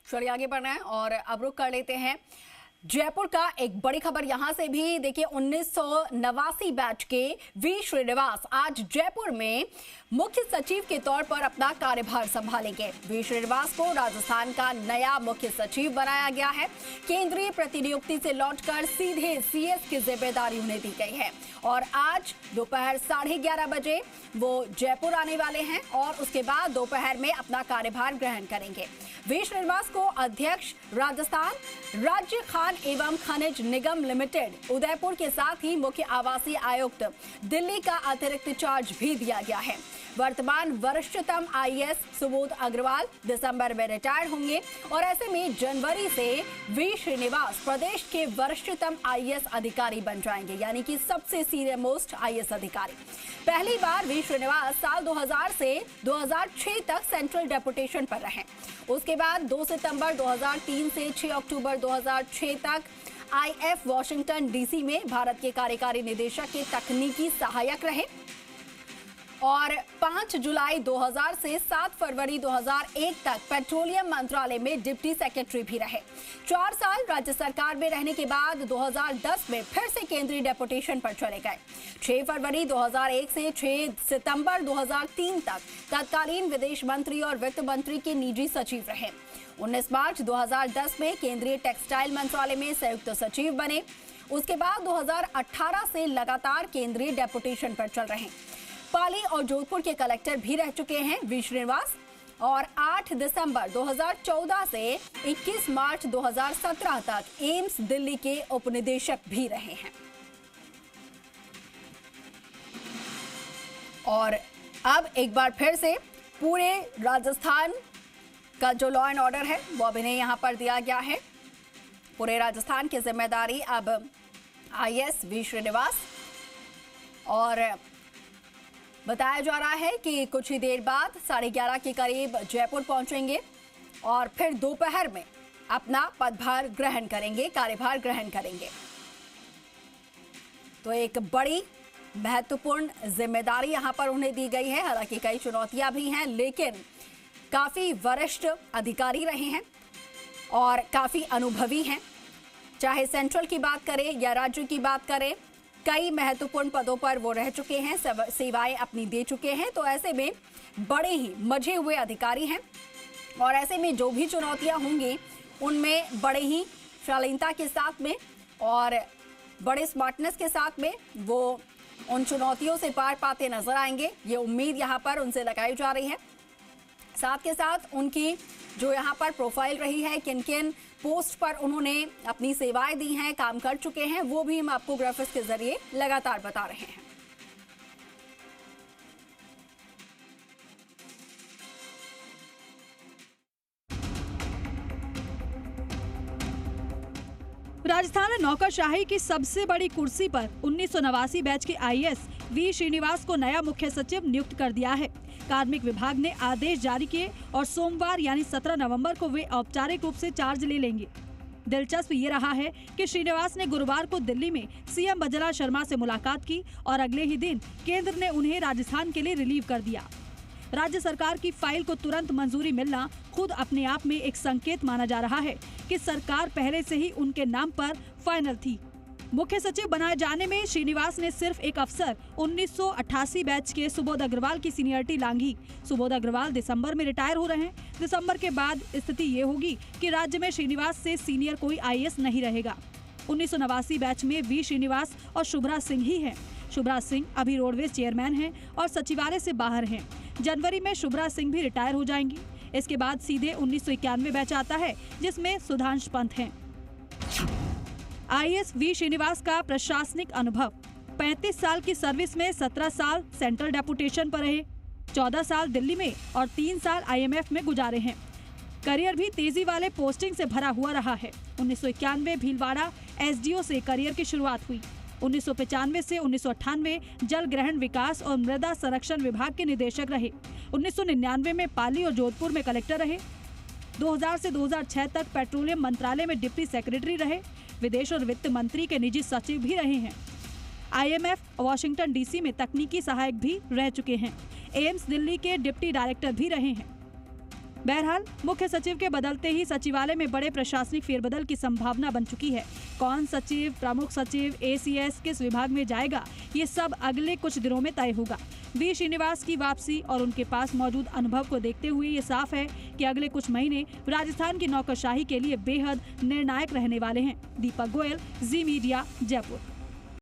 चलिए आगे बढ़ना है और अब रुक कर लेते हैं जयपुर का एक बड़ी खबर यहां से भी। देखिए 1989 बैच के वी श्रीनिवास आज जयपुर में मुख्य सचिव के तौर पर अपना कार्यभार संभालेंगे। वी श्रीनिवास को राजस्थान का नया मुख्य सचिव बनाया गया है। केंद्रीय प्रतिनियुक्ति से लौटकर सीधे सीएस की जिम्मेदारी उन्हें दी गई है और आज दोपहर 11:30 बजे वो जयपुर आने वाले हैं और उसके बाद दोपहर में अपना कार्यभार ग्रहण करेंगे। वी श्रीनिवास को अध्यक्ष राजस्थान राज्य खान एवं खनिज निगम लिमिटेड उदयपुर के साथ ही मुख्य आवासीय आयुक्त दिल्ली का अतिरिक्त चार्ज भी दिया गया है। वर्तमान वरिष्ठतम आईएएस सुबोध अग्रवाल दिसंबर में रिटायर्ड होंगे और ऐसे में जनवरी से वी श्रीनिवास प्रदेश के वरिष्ठतम आईएएस अधिकारी बन जाएंगे, यानी कि सबसे सीनियर मोस्ट आईएएस अधिकारी। पहली बार वी श्रीनिवास साल 2000 से 2006 तक सेंट्रल डेपुटेशन पर रहे। उसके बाद 2 सितंबर 2003 से 6 अक्टूबर 2006 तक आईएफ वॉशिंगटन डीसी में भारत के कार्यकारी निदेशक के तकनीकी सहायक रहे और 5 जुलाई 2000 से 7 फरवरी 2001 तक पेट्रोलियम मंत्रालय में डिप्टी सेक्रेटरी भी रहे। 4 साल राज्य सरकार में रहने के बाद 2010 में फिर से केंद्रीय डेपुटेशन पर चले गए। 6 फरवरी 2001 से 6 सितंबर 2003 तक तत्कालीन विदेश मंत्री और वित्त मंत्री के निजी सचिव रहे। 19 मार्च 2010 में केंद्रीय टेक्सटाइल मंत्रालय में संयुक्त सचिव बने। उसके बाद 2018 से लगातार केंद्रीय डेपुटेशन पर चल रहे। पाली और जोधपुर के कलेक्टर भी रह चुके हैं वी श्रीनिवास और 8 दिसंबर 2014 से 21 मार्च 2017 तक एम्स दिल्ली के उपनिदेशक भी रहे हैं। और अब एक बार फिर से पूरे राजस्थान का जो लॉ एंड ऑर्डर है वो अब इन्हें यहां पर दिया गया है। पूरे राजस्थान की जिम्मेदारी अब आईएएस वी श्रीनिवास और बताया जा रहा है कि कुछ ही देर बाद 11:30 के करीब जयपुर पहुंचेंगे और फिर दोपहर में अपना पदभार ग्रहण करेंगे, कार्यभार ग्रहण करेंगे। तो एक बड़ी महत्वपूर्ण जिम्मेदारी यहां पर उन्हें दी गई है। हालांकि कई चुनौतियां भी हैं, लेकिन काफी वरिष्ठ अधिकारी रहे हैं और काफी अनुभवी हैं। चाहे सेंट्रल की बात करें या राज्य की बात करें, कई महत्वपूर्ण पदों पर वो रह चुके हैं, सेवाएं अपनी दे चुके हैं। तो ऐसे में बड़े ही मजे हुए अधिकारी हैं और ऐसे में जो भी चुनौतियां होंगी उनमें बड़े ही शालीनता के साथ में और बड़े स्मार्टनेस के साथ में वो उन चुनौतियों से पार पाते नजर आएंगे। ये उम्मीद यहाँ पर उनसे लगाई जा रही है। साथ के साथ उनकी जो यहाँ पर प्रोफाइल रही है, किन किन पोस्ट पर उन्होंने अपनी सेवाएं दी हैं, काम कर चुके हैं, वो भी हम आपको ग्राफिक्स के जरिए लगातार बता रहे हैं। राजस्थान में नौकरशाही की सबसे बड़ी कुर्सी पर 1989 बैच के आईएएस वी श्रीनिवास को नया मुख्य सचिव नियुक्त कर दिया है। कार्मिक विभाग ने आदेश जारी किए और सोमवार यानी 17 नवंबर को वे औपचारिक रूप से चार्ज ले लेंगे। दिलचस्प ये रहा है कि श्रीनिवास ने गुरुवार को दिल्ली में सीएम भजनलाल शर्मा से मुलाकात की और अगले ही दिन केंद्र ने उन्हें राजस्थान के लिए रिलीव कर दिया। राज्य सरकार की फाइल को तुरंत मंजूरी मिलना खुद अपने आप में एक संकेत माना जा रहा है कि सरकार पहले से ही उनके नाम पर फाइनल थी। मुख्य सचिव बनाए जाने में श्रीनिवास ने सिर्फ एक अफसर 1988 बैच के सुबोध अग्रवाल की सीनियरिटी लांघी। सुबोध अग्रवाल दिसंबर में रिटायर हो रहे हैं। दिसंबर के बाद स्थिति ये होगी कि राज्य में श्रीनिवास से सीनियर कोई आईएएस नहीं रहेगा। 1989 बैच में वी श्रीनिवास और शुभ्रा सिंह ही हैं। शुभ्रा सिंह अभी रोडवेज चेयरमैन हैं और सचिवालय से बाहर हैं। जनवरी में शुभ्रा सिंह भी रिटायर हो जाएंगी। इसके बाद सीधे 1991 बैच आता है जिसमें सुधांश पंत हैं। आईएएस वी श्रीनिवास का प्रशासनिक अनुभव 35 साल की सर्विस में 17 साल सेंट्रल डेपुटेशन पर रहे, 14 साल दिल्ली में और 3 साल आईएमएफ में गुजारे हैं। करियर भी तेजी वाले पोस्टिंग से भरा हुआ रहा है। 1991 भीलवाड़ा एसडीओ से करियर की शुरुआत हुई। 1995 से 1998 जल ग्रहण विकास और मृदा संरक्षण विभाग के निदेशक रहे। 1999 में पाली और जोधपुर में कलेक्टर रहे। 2000 से 2006 तक पेट्रोलियम मंत्रालय में डिप्टी सेक्रेटरी रहे। विदेश और वित्त मंत्री के निजी सचिव भी रहे हैं। आईएमएफ वॉशिंगटन डीसी में तकनीकी सहायक भी रह चुके हैं। एम्स दिल्ली के डिप्टी डायरेक्टर भी रहे हैं। बहरहाल मुख्य सचिव के बदलते ही सचिवालय में बड़े प्रशासनिक फेरबदल की संभावना बन चुकी है। कौन सचिव, प्रमुख सचिव, ACS किस विभाग में जाएगा, ये सब अगले कुछ दिनों में तय होगा। वी श्रीनिवास की वापसी और उनके पास मौजूद अनुभव को देखते हुए ये साफ है कि अगले कुछ महीने राजस्थान की नौकरशाही के लिए बेहद निर्णायक रहने वाले हैं। दीपक गोयल, जी मीडिया, जयपुर।